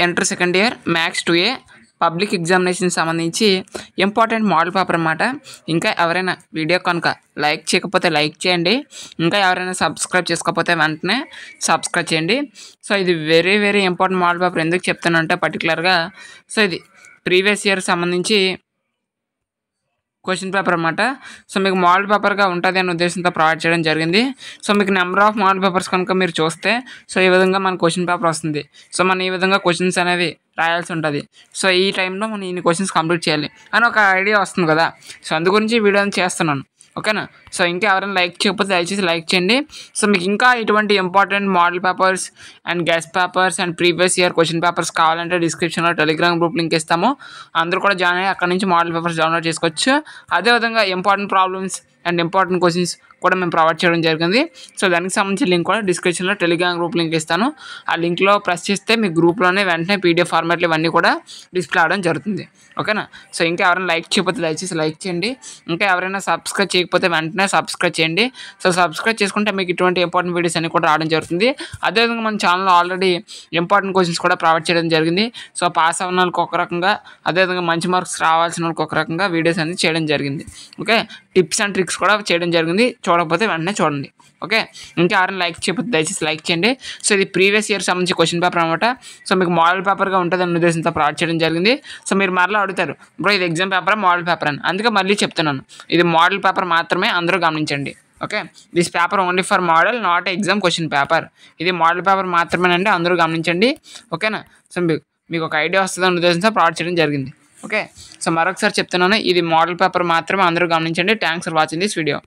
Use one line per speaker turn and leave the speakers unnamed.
Inter second year maths 2A public examination సంబంధించి important model paper అన్నమాట. ఇంకా ఎవరైనా వీడియో కనుక లైక్ చేయకపోతే లైక్ చేయండి. ఇంకా ఎవరైనా సబ్స్క్రైబ్ చేసుకోకపోతే వెంటనే సబ్స్క్రైబ్ చేయండి. సో ఇది వెరీ ఇంపార్టెంట్ మోడల్ పేపర్. ఎందుకు చెప్తానంటే పర్టికులర్గా సో ఇది ప్రీవియస్ ఇయర్ సంబంధించి క్వశ్చన్ పేపర్ అన్నమాట. సో మీకు మోడల్ పేపర్గా ఉంటుంది అనే ఉద్దేశంతో ప్రొవైడ్ చేయడం జరిగింది. సో మీకు నెంబర్ ఆఫ్ మోడల్ పేపర్స్ కనుక మీరు చూస్తే సో ఈ విధంగా మన క్వశ్చన్ పేపర్ వస్తుంది. సో మనం ఈ విధంగా క్వశ్చన్స్ అనేవి రాయాల్సి ఉంటుంది. సో ఈ టైంలో మనం ఇన్ని క్వశ్చన్స్ కంప్లీట్ చేయాలి అని ఒక ఐడియా వస్తుంది కదా. సో అందు గురించి వీడియోని చేస్తున్నాను. ఓకేనా. సో ఇంకా ఎవరైనా లైక్ చేయకపోతే దయచేసి లైక్ చేయండి. సో మీకు ఇంకా ఇటువంటి important model papers and guest papers and previous year question papers కావాలంటే డిస్క్రిప్షన్లో టెలిగ్రామ్ గ్రూప్ లింక్ ఇస్తాము. అందరూ కూడా జాయిన్ అయ్యి అక్కడ నుంచి మోడల్ పేపర్స్ డౌన్లోడ్ చేసుకోవచ్చు. అదేవిధంగా important problems and important questions కూడా మేము ప్రొవైడ్ చేయడం జరిగింది. సో దానికి సంబంధించిన లింక్ కూడా డిస్క్రిప్షన్లో టెలిగ్రామ్ గ్రూప్ లింక్ ఇస్తాను. ఆ లింక్లో ప్రెస్ చేస్తే మీ గ్రూప్లోనే వెంటనే PDF ఫార్మాట్లు ఇవన్నీ కూడా డిస్ప్లే అవడం జరుగుతుంది. ఓకేనా. సో ఇంకా ఎవరైనా లైక్ చేయకపోతే దయచేసి లైక్ చేయండి. ఇంకా ఎవరైనా సబ్స్క్రైబ్ చేయకపోతే వెంటనే సబ్స్క్రైబ్ చేయండి. సో సబ్స్క్రైబ్ చేసుకుంటే మీకు ఇటువంటి ఇంపార్టెంట్ వీడియోస్ అన్ని కూడా రావడం జరుగుతుంది. అదేవిధంగా మన ఛానల్లో ఆల్రెడీ ఇంపార్టెంట్ క్వశ్చన్స్ కూడా ప్రొవైడ్ చేయడం జరిగింది. సో పాస్ అవ్వని వాళ్ళకి ఒక రకంగా, అదేవిధంగా మంచి మార్క్స్ రావాల్సిన వాళ్ళకి ఒక రకంగా వీడియోస్ అనేది చేయడం జరిగింది. ఓకే. టిప్స్ అండ్ ట్రిక్స్ కూడా చేయడం జరిగింది. చూడకపోతే వెంటనే చూడండి. ఓకే. ఇంకా ఎవరైనా లైక్ చేయకపోతే దయచేసి లైక్ చేయండి. సో ఇది ప్రీవియస్ ఇయర్ సంబంధించి క్వశ్చన్ పేపర్ అనమాట. సో మీకు మోడల్ పేపర్గా ఉంటుంది అనే ఉద్దేశంతో ప్రొవైడ్ చేయడం జరిగింది. సో మీరు మరలా అడుగుతారు, బ్రో ఇది ఎగ్జామ్ పేపరా మోడల్ పేపర్ అని. అందుకే మళ్ళీ చెప్తున్నాను, ఇది మోడల్ పేపర్ మాత్రమే, అందరూ గమనించండి. Okay. This paper only for model, not exam question paper. ఇది మోడల్ పేపర్ మాత్రమేనండి, అందరూ గమనించండి. ఓకేనా. సో మీకు ఒక ఐడియా వస్తుంది అనే ఉద్దేశంతో ప్రొవైడ్ చేయడం జరిగింది. ఓకే. సో మరొకసారి చెప్తున్నాను, ఇది మోడల్ పేపర్ మాత్రమే, అందరూ గమనించండి. Thanks for watching this video.